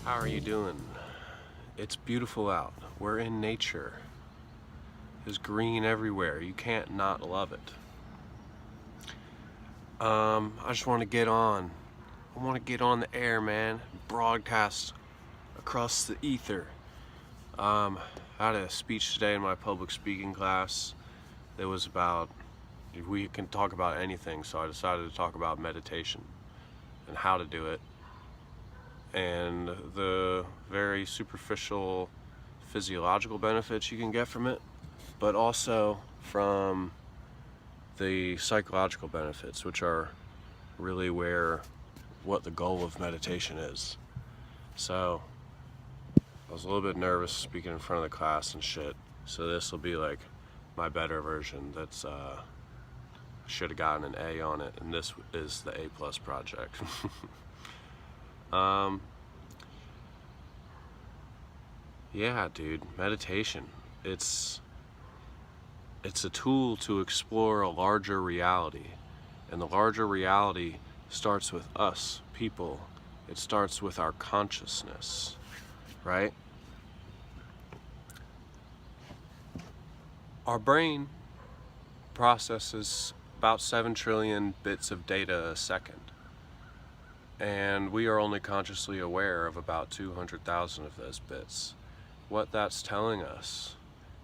How are you doing? It's beautiful out. We're in nature. There's green everywhere. You can't not love it. I just want to get on. I want to get on the air, man. Broadcast across the ether. I had a speech today in my public speaking class that was about, we can talk about anything, so I decided to talk about meditation and how to do it, and the very superficial physiological benefits you can get from it, but also from the psychological benefits, which are really what the goal of meditation is. So I was a little bit nervous speaking in front of the class and shit, so this will be like my better version. That's should have gotten an A on it, and this is the A+ project. Yeah, dude, meditation. It's a tool to explore a larger reality. And the larger reality starts with us, people. It starts with our consciousness, right? Our brain processes about 7 trillion bits of data a second. And we are only consciously aware of about 200,000 of those bits. What that's telling us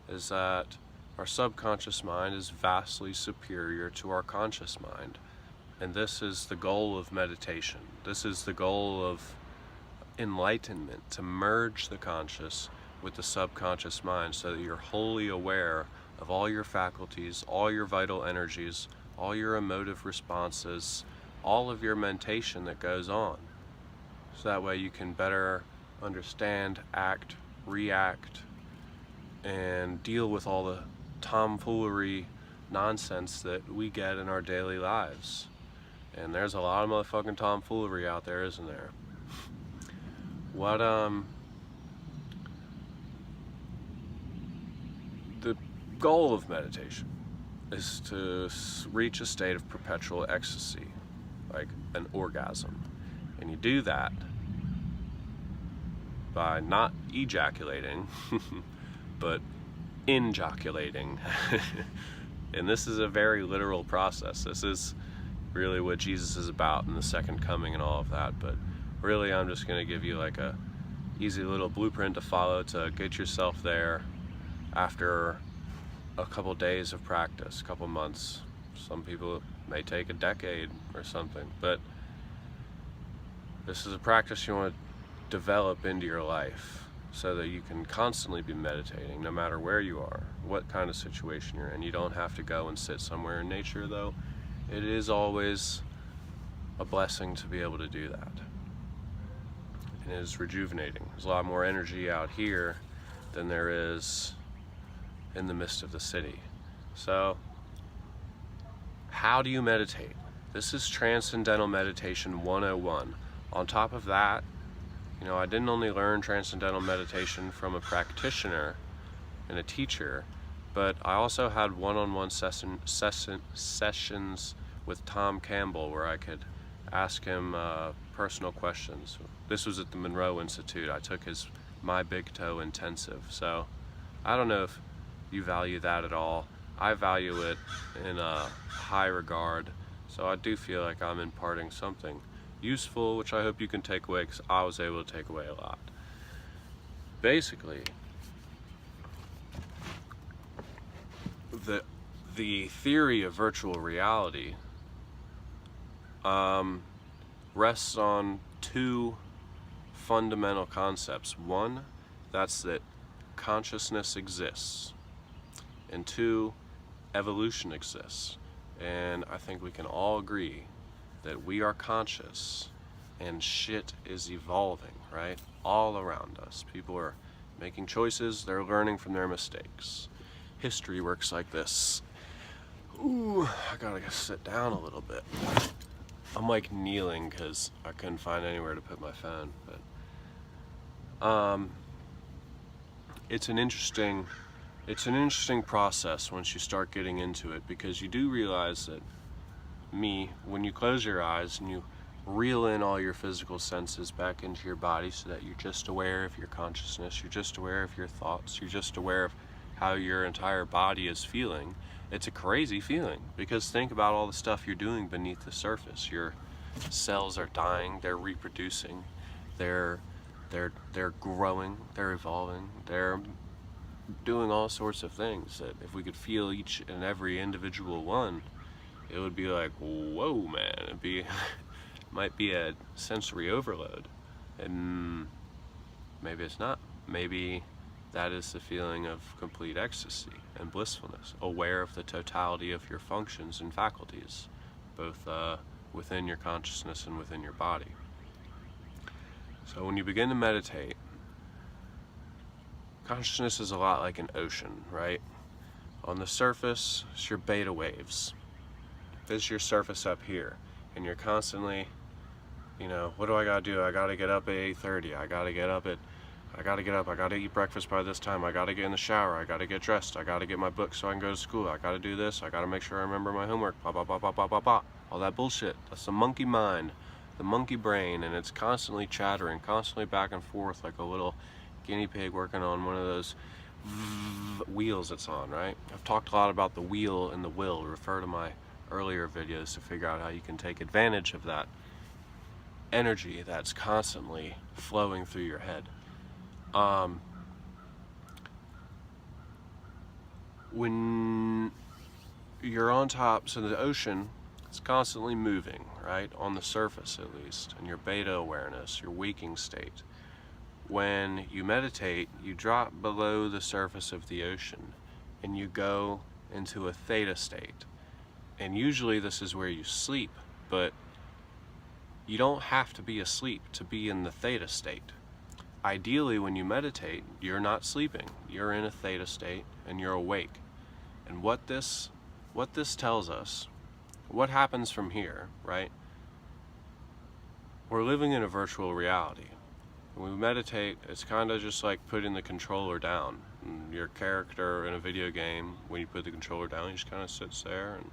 is that our subconscious mind is vastly superior to our conscious mind. And this is the goal of meditation. This is the goal of enlightenment, to merge the conscious with the subconscious mind so that you're wholly aware of all your faculties, all your vital energies, all your emotive responses, all of your mentation that goes on. So that way you can better understand, act, react, and deal with all the tomfoolery nonsense that we get in our daily lives. And there's a lot of motherfucking tomfoolery out there, isn't there? The goal of meditation is to reach a state of perpetual ecstasy, like an orgasm. And you do that by not ejaculating, but injoculating. And this is a very literal process. This is really what Jesus is about in the second coming and all of that. But really, I'm just going to give you like a easy little blueprint to follow to get yourself there after a couple days of practice, a couple months. Some people, it may take a decade or something, but this is a practice you want to develop into your life so that you can constantly be meditating no matter where you are, what kind of situation you're in. You don't have to go and sit somewhere in nature, though. It is always a blessing to be able to do that. And it is rejuvenating. There's a lot more energy out here than there is in the midst of the city. So, how do you meditate? This is Transcendental Meditation 101. On top of that, I didn't only learn Transcendental Meditation from a practitioner and a teacher, but I also had one-on-one sessions with Tom Campbell where I could ask him personal questions. This was at the Monroe Institute. I took his My Big Toe Intensive. So I don't know if you value that at all. I value it in a high regard. So I do feel like I'm imparting something useful, which I hope you can take away, because I was able to take away a lot. Basically, the theory of virtual reality rests on two fundamental concepts. One, that's that consciousness exists, and two, evolution exists. And I think we can all agree that we are conscious and shit is evolving, right? All around us. People are making choices, they're learning from their mistakes. History works like this. Ooh, I gotta sit down a little bit. I'm like kneeling because I couldn't find anywhere to put my phone, but it's an interesting process once you start getting into it, because you do realize that when you close your eyes and you reel in all your physical senses back into your body so that you're just aware of your consciousness, you're just aware of your thoughts, you're just aware of how your entire body is feeling. It's a crazy feeling, because think about all the stuff you're doing beneath the surface. Your cells are dying, they're reproducing, they're growing, they're evolving, they're doing all sorts of things that if we could feel each and every individual one, it would be like, whoa, man. It'd be might be a sensory overload, and maybe it's not. Maybe that is the feeling of complete ecstasy and blissfulness, aware of the totality of your functions and faculties, both within your consciousness and within your body. So when you begin to meditate, consciousness is a lot like an ocean, right? On the surface, it's your beta waves. This is your surface up here, and you're constantly, what do I gotta do? I gotta get up at 8:30. I gotta get up, I gotta eat breakfast by this time. I gotta get in the shower. I gotta get dressed. I gotta get my book so I can go to school. I gotta do this. I gotta make sure I remember my homework. Blah, blah, blah, blah, blah, blah, blah. All that bullshit. That's the monkey mind, the monkey brain, and it's constantly chattering, constantly back and forth like a little guinea pig working on one of those wheels it's on, right? I've talked a lot about the wheel and the will. Refer to my earlier videos to figure out how you can take advantage of that energy that's constantly flowing through your head. When you're on top, so the ocean is constantly moving, right? On the surface, at least, in your beta awareness, your waking state. When you meditate, you drop below the surface of the ocean and you go into a theta state. And usually this is where you sleep, but you don't have to be asleep to be in the theta state. Ideally, when you meditate, you're not sleeping. You're in a theta state and you're awake. And what this tells us, what happens from here, right? We're living in a virtual reality. When we meditate, it's kind of just like putting the controller down. And your character in a video game, when you put the controller down, he just kind of sits there and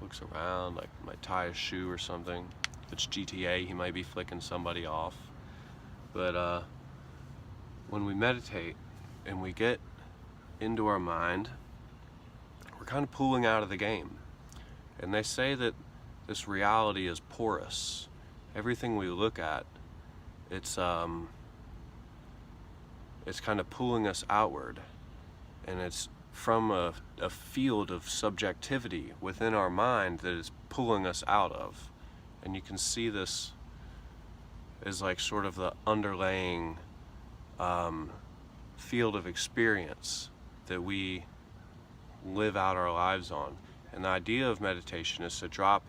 looks around, like might tie a shoe or something. If it's GTA, he might be flicking somebody off. But when we meditate and we get into our mind, we're kind of pulling out of the game. And they say that this reality is porous. Everything we look at, it's kind of pulling us outward, and it's from a field of subjectivity within our mind that is pulling us out of. And you can see this is like sort of the underlaying field of experience that we live out our lives on. And the idea of meditation is to drop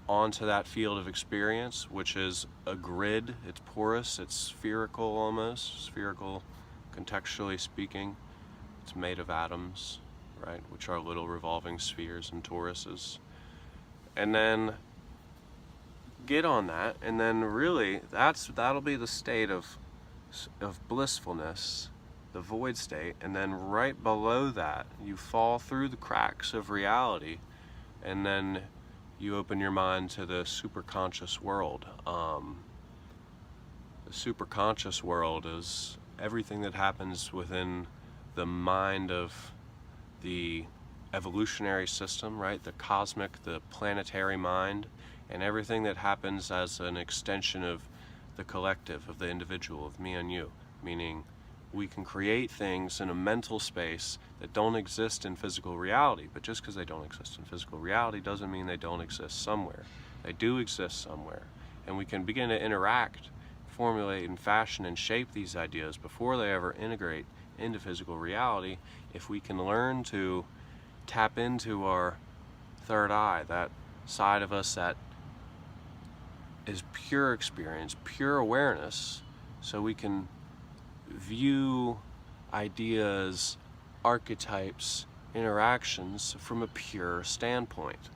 onto that field of experience, which is a grid. It's porous, it's spherical almost, spherical contextually speaking. It's made of atoms, right, which are little revolving spheres and toruses. And then get on that, and then really that'll be the state of blissfulness, the void state. And then right below that, you fall through the cracks of reality, and then you open your mind to the superconscious world. The superconscious world is everything that happens within the mind of the evolutionary system, right? The cosmic, the planetary mind, and everything that happens as an extension of the collective, of the individual, of me and you. Meaning, we can create things in a mental space that don't exist in physical reality, but just because they don't exist in physical reality doesn't mean they don't exist somewhere. They do exist somewhere, and we can begin to interact, formulate and fashion and shape these ideas before they ever integrate into physical reality, if we can learn to tap into our third eye, that side of us that is pure experience, pure awareness, so we can view ideas, archetypes, interactions from a pure standpoint.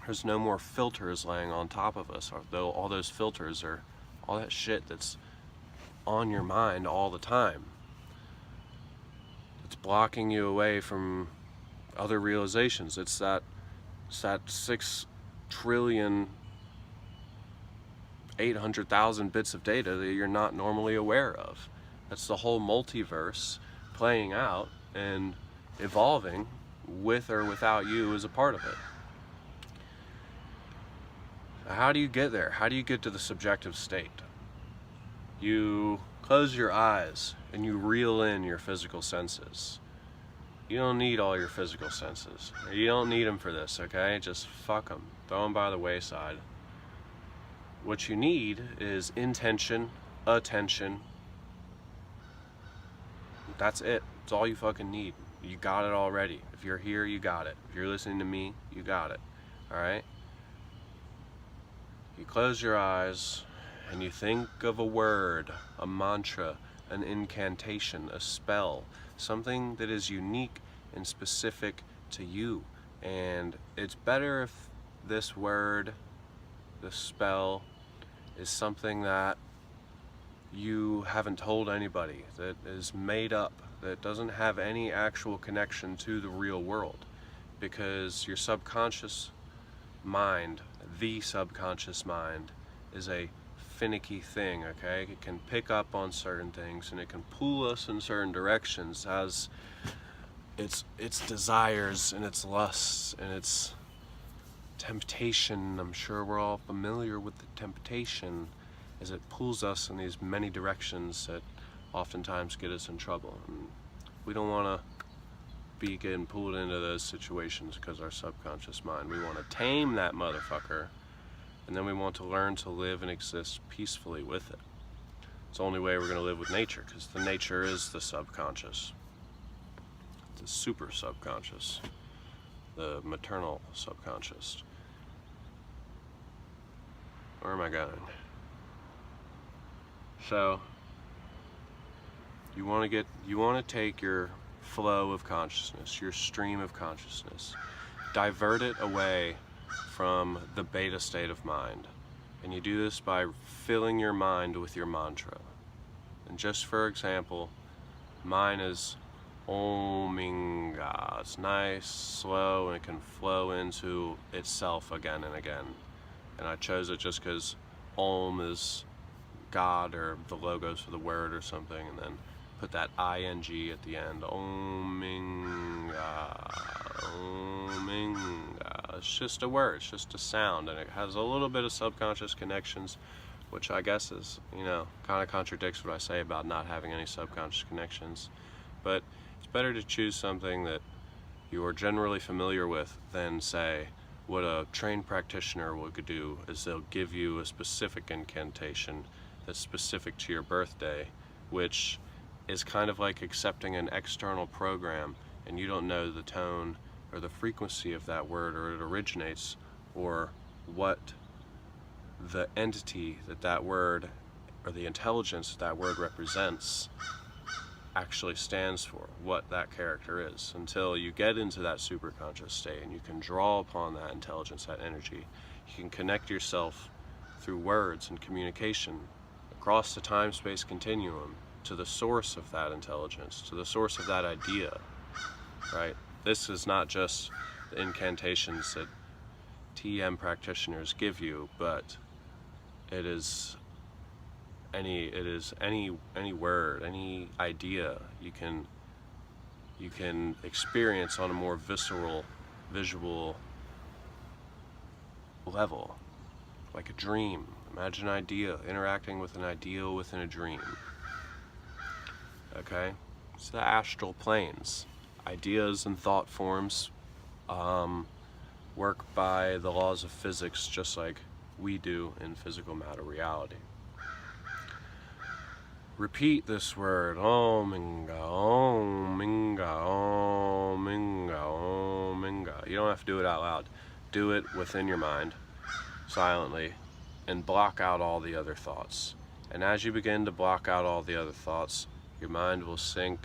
There's no more filters laying on top of us, though all those filters are all that shit that's on your mind all the time. It's blocking you away from other realizations. It's that 6 trillion 800,000 bits of data that you're not normally aware of. That's the whole multiverse playing out and evolving with or without you as a part of it. How do you get there? How do you get to the subjective state? You close your eyes and you reel in your physical senses. You don't need all your physical senses. You don't need them for this, okay? Just fuck them. Throw them by the wayside. What you need is intention, attention. That's it. It's all you fucking need. You got it already. If you're here, you got it. If you're listening to me, you got it. Alright? You close your eyes and you think of a word, a mantra, an incantation, a spell, something that is unique and specific to you. And it's better if this word, this spell, is something that you haven't told anybody, that is made up, that doesn't have any actual connection to the real world. Because your subconscious mind, the subconscious mind, is a finicky thing, okay? It can pick up on certain things and it can pull us in certain directions as its desires and its lusts and its temptation. I'm sure we're all familiar with the temptation, as it pulls us in these many directions that oftentimes get us in trouble. And we don't want to be getting pulled into those situations because our subconscious mind. We want to tame that motherfucker, and then we want to learn to live and exist peacefully with it. It's the only way we're going to live with nature, because the nature is the subconscious, the super subconscious, the maternal subconscious. Where am I going? So you want to take your flow of consciousness, your stream of consciousness, divert it away from the beta state of mind. And you do this by filling your mind with your mantra. And just for example, mine is Om-Inga. It's nice, slow, and it can flow into itself again and again. And I chose it just because Om is God, or the logos for the word or something, and then put that ing at the end. Om-Inga, Om-Inga. It's just a word, it's just a sound, and it has a little bit of subconscious connections, which I guess is, kind of contradicts what I say about not having any subconscious connections. But it's better to choose something that you are generally familiar with than, say, what a trained practitioner would do is they'll give you a specific incantation that's specific to your birthday, which is kind of like accepting an external program, and you don't know the tone or the frequency of that word, or it originates, or what the entity that word, or the intelligence that word represents, actually stands for, what that character is, until you get into that superconscious state and you can draw upon that intelligence, that energy. You can connect yourself through words and communication across the time-space continuum to the source of that intelligence, to the source of that idea, right? This is not just the incantations that TM practitioners give you, but it is any word, any idea you can experience on a more visceral, visual level, like a dream. Imagine an idea, interacting with an ideal within a dream. Okay? It's the astral planes. Ideas and thought forms work by the laws of physics just like we do in physical matter reality. Repeat this word, Om-Inga, Om-Inga, Om-Inga, Om-Inga. You don't have to do it out loud. Do it within your mind, silently, and block out all the other thoughts. And as you begin to block out all the other thoughts, your mind will sync,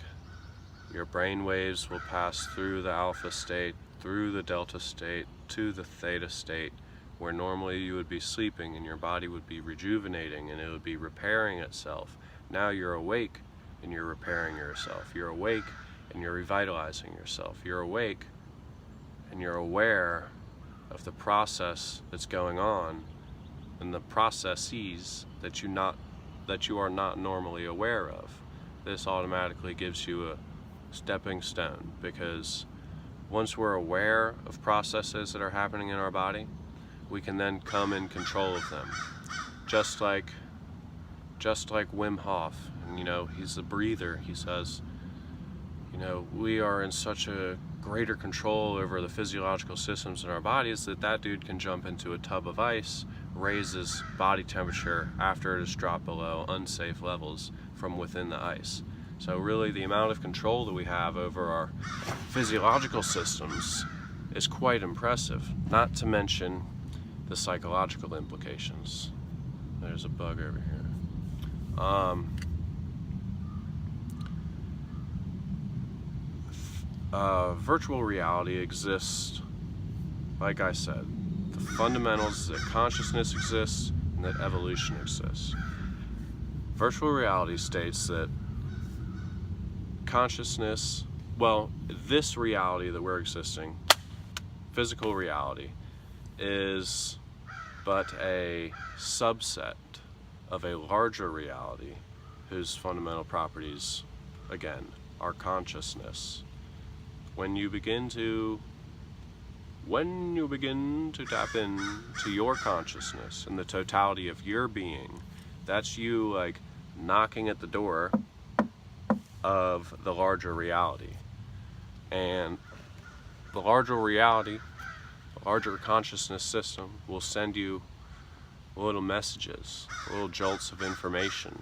your brain waves will pass through the alpha state, through the delta state, to the theta state, where normally you would be sleeping and your body would be rejuvenating and it would be repairing itself. Now you're awake and you're repairing yourself. You're awake and you're revitalizing yourself. You're awake and you're aware of the process that's going on and the processes that you are not normally aware of. This automatically gives you a stepping stone, because once we're aware of processes that are happening in our body, we can then come in control of them. Just like Wim Hof, and he's a breather. He says, we are in such a greater control over the physiological systems in our bodies that dude can jump into a tub of ice, raise his body temperature after it has dropped below unsafe levels from within the ice. So really, the amount of control that we have over our physiological systems is quite impressive, not to mention the psychological implications. There's a bug over here. Virtual reality exists, like I said. The fundamentals that consciousness exists and that evolution exists. Virtual reality states that consciousness, this reality that we're existing, physical reality, is but a subset of a larger reality whose fundamental properties, again, are consciousness. When you begin to tap into your consciousness and the totality of your being, that's you knocking at the door of the larger reality. And the larger reality, the larger consciousness system, will send you little messages, little jolts of information.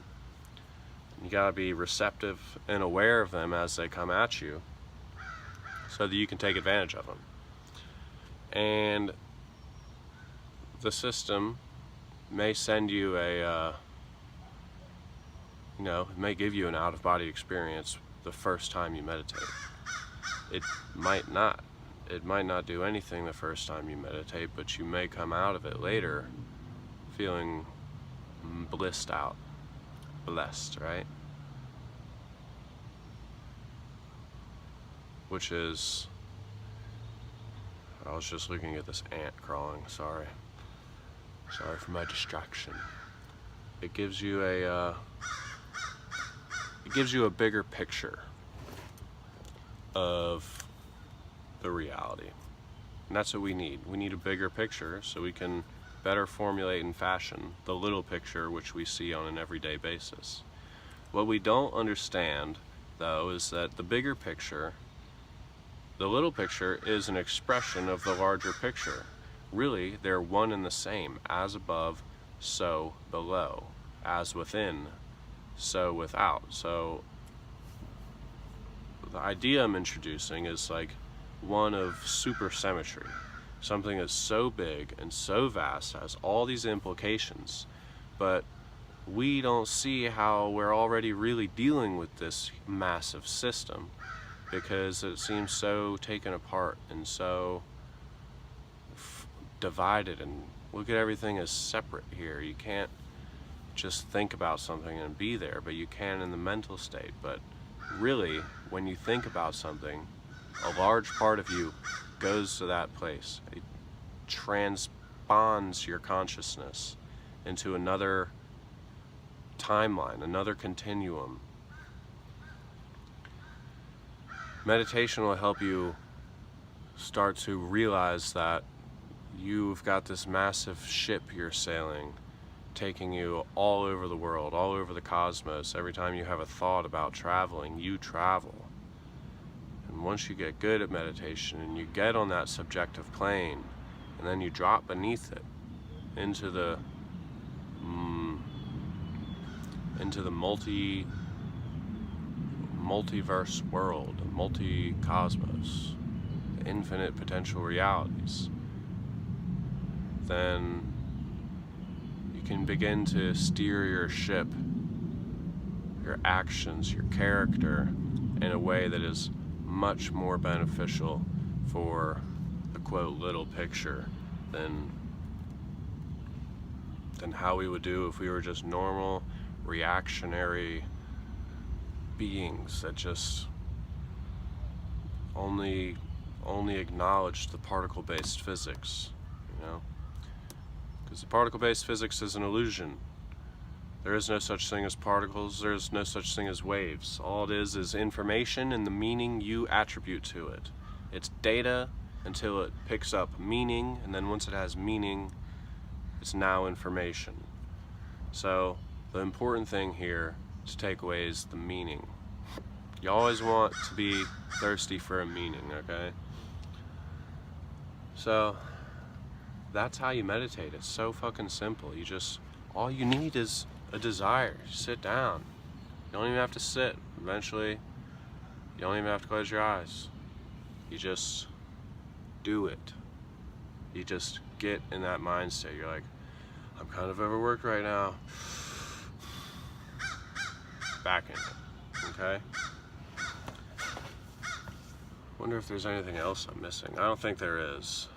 You gotta be receptive and aware of them as they come at you, so that you can take advantage of them. And the system may send you it may give you an out-of-body experience the first time you meditate. It might not. It might not do anything the first time you meditate, but you may come out of it later feeling blissed out, blessed, right? Which is, I was just looking at this ant crawling, sorry for my distraction. It gives you a bigger picture of the reality. And that's what we need. We need a bigger picture so we can better formulate and fashion the little picture which we see on an everyday basis. What we don't understand, though, is that the bigger picture, the little picture, is an expression of the larger picture. Really, they're one and the same. As above, so below. As within, so without. So the idea I'm introducing is one of supersymmetry. Something that's so big and so vast, has all these implications, but we don't see how we're already really dealing with this massive system, because it seems so taken apart and so divided, and look at everything as separate here. You can't just think about something and be there, but you can in the mental state. But really, when you think about something, a large part of you goes to that place. It transponds your consciousness into another timeline, another continuum. Meditation will help you start to realize that you've got this massive ship you're sailing, taking you all over the world, all over the cosmos. Every time you have a thought about traveling, you travel. And once you get good at meditation and you get on that subjective plane, and then you drop beneath it into the multiverse world, multi-cosmos, infinite potential realities, then you can begin to steer your ship, your actions, your character, in a way that is much more beneficial for the quote little picture than how we would do if we were just normal reactionary beings that just only acknowledged the particle-based physics, because the particle-based physics is an illusion. There is no such thing as particles, there is no such thing as waves. All it is information and the meaning you attribute to it. It's data until it picks up meaning, and then once it has meaning, it's now information. So the important thing here to take away is the meaning. You always want to be thirsty for a meaning, okay? So that's how you meditate. It's so fucking simple. All you need is a desire. Sit down. You don't even have to sit. Eventually, you don't even have to close your eyes. You just do it. You just get in that mindset. You're like, I'm kind of overworked right now. Back in it, okay? Wonder if there's anything else I'm missing. I don't think there is.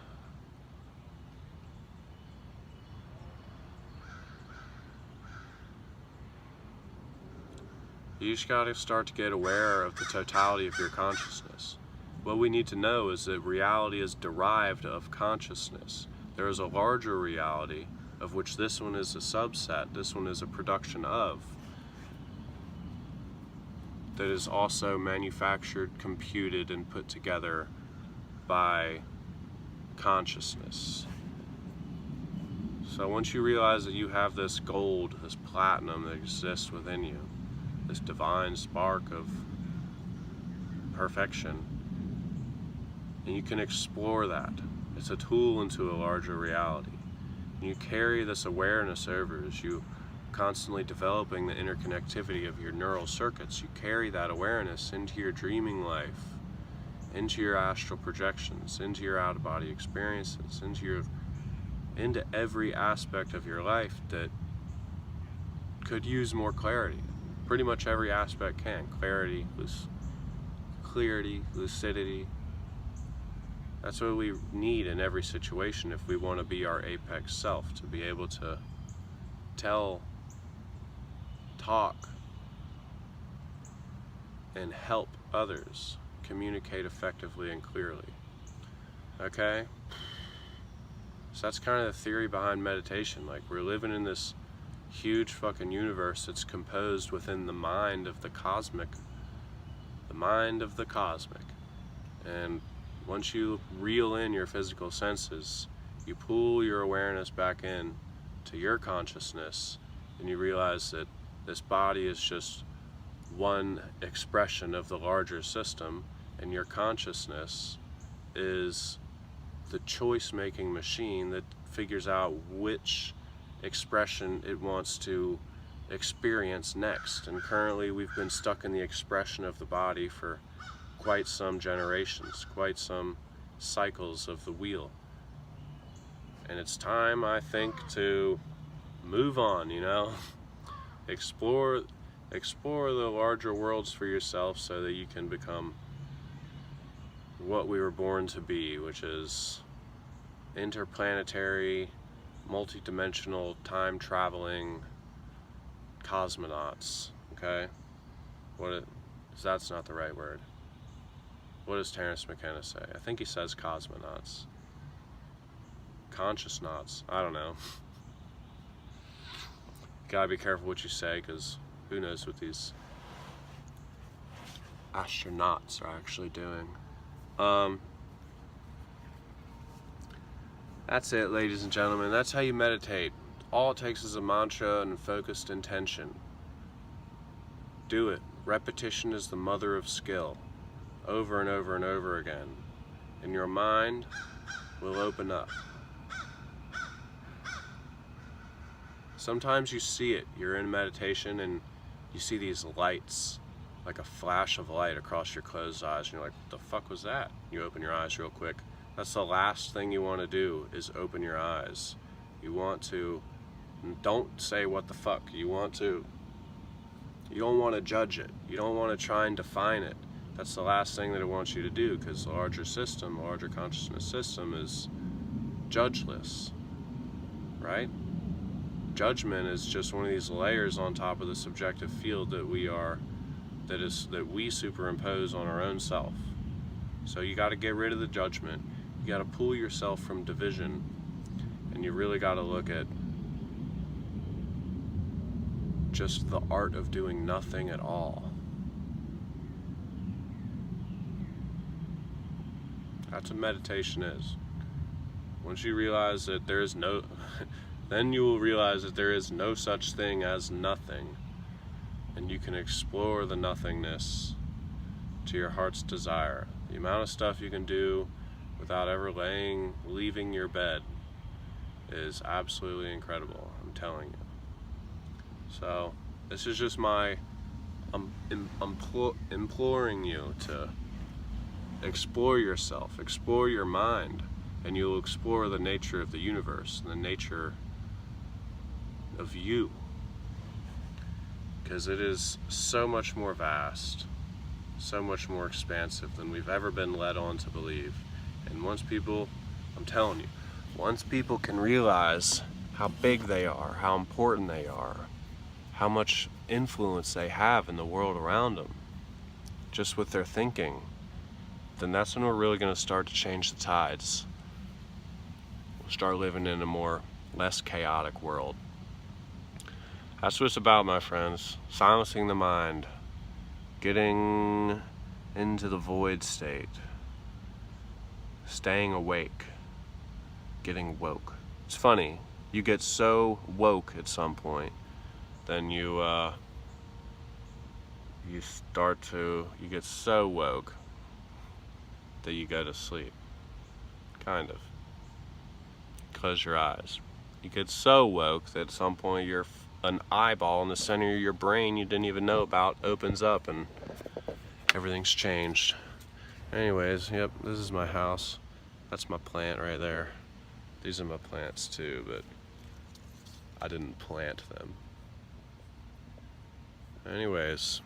You just gotta start to get aware of the totality of your consciousness. What we need to know is that reality is derived of consciousness. There is a larger reality, of which this one is a subset, this one is a production of, that is also manufactured, computed, and put together by consciousness. So once you realize that you have this gold, this platinum that exists within you, this divine spark of perfection, and you can explore that. It's a tool into a larger reality. And you carry this awareness over as you constantly developing the interconnectivity of your neural circuits. You carry that awareness into your dreaming life, into your astral projections, into your out-of-body experiences, into every aspect of your life that could use more clarity. Pretty much every aspect can. Clarity, lucidity. That's what we need in every situation if we want to be our apex self, to be able to talk, and help others communicate effectively and clearly. Okay? So that's kind of the theory behind meditation. Like, we're living in this huge fucking universe that's composed within the mind of the cosmic. The mind of the cosmic. And once you reel in your physical senses, you pull your awareness back in to your consciousness, and you realize that this body is just one expression of the larger system, and your consciousness is the choice-making machine that figures out which expression it wants to experience next. And currently we've been stuck in the expression of the body for quite some generations, quite some cycles of the wheel. And it's time, I think, to move on, you know? Explore the larger worlds for yourself so that you can become what we were born to be, which is interplanetary, multi-dimensional, time-traveling cosmonauts, okay? That's not the right word. What does Terence McKenna say? I think he says cosmonauts. Consciousnauts, I don't know. Gotta be careful what you say, because who knows what these astronauts are actually doing. That's it, ladies and gentlemen. That's how you meditate. All it takes is a mantra and focused intention. Do it. Repetition is the mother of skill. Over and over and over again. And your mind will open up. Sometimes you see it. You're in meditation and you see these lights, like a flash of light across your closed eyes, and you're like, what the fuck was that? You open your eyes real quick. That's the last thing you want to do, is open your eyes. You want to, don't say what the fuck. You don't want to judge it. You don't want to try and define it. That's the last thing that it wants you to do, because the larger system, larger consciousness system is judgeless, right? Judgment is just one of these layers on top of the subjective field that we superimpose on our own self. So you got to get rid of the judgment. You got to pull yourself from division, and And you really got to look at just the art of doing nothing at all. That's what meditation is. Once you realize that there is no, then you will realize that there is no such thing as nothing, and you can explore the nothingness to your heart's desire. The amount of stuff you can do without ever leaving your bed is absolutely incredible, I'm telling you. So this is just I'm imploring you to explore yourself, explore your mind, and you'll explore the nature of the universe and the nature of you. Because it is so much more vast, so much more expansive than we've ever been led on to believe. And once people, I'm telling you, once people can realize how big they are, how important they are, how much influence they have in the world around them, just with their thinking, then that's when we're really going to start to change the tides. We'll start living in a less chaotic world. That's what it's about, my friends. Silencing the mind, getting into the void state, staying awake, getting woke. It's funny, you get so woke at some point, then you get so woke that you go to sleep. Kind of. Close your eyes. You get so woke that at some point an eyeball in the center of your brain you didn't even know about opens up and everything's changed. Anyways, yep, this is my house. That's my plant right there. These are my plants too, but I didn't plant them. Anyways,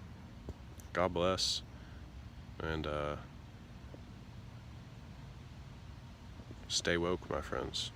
God bless, and stay woke, my friends.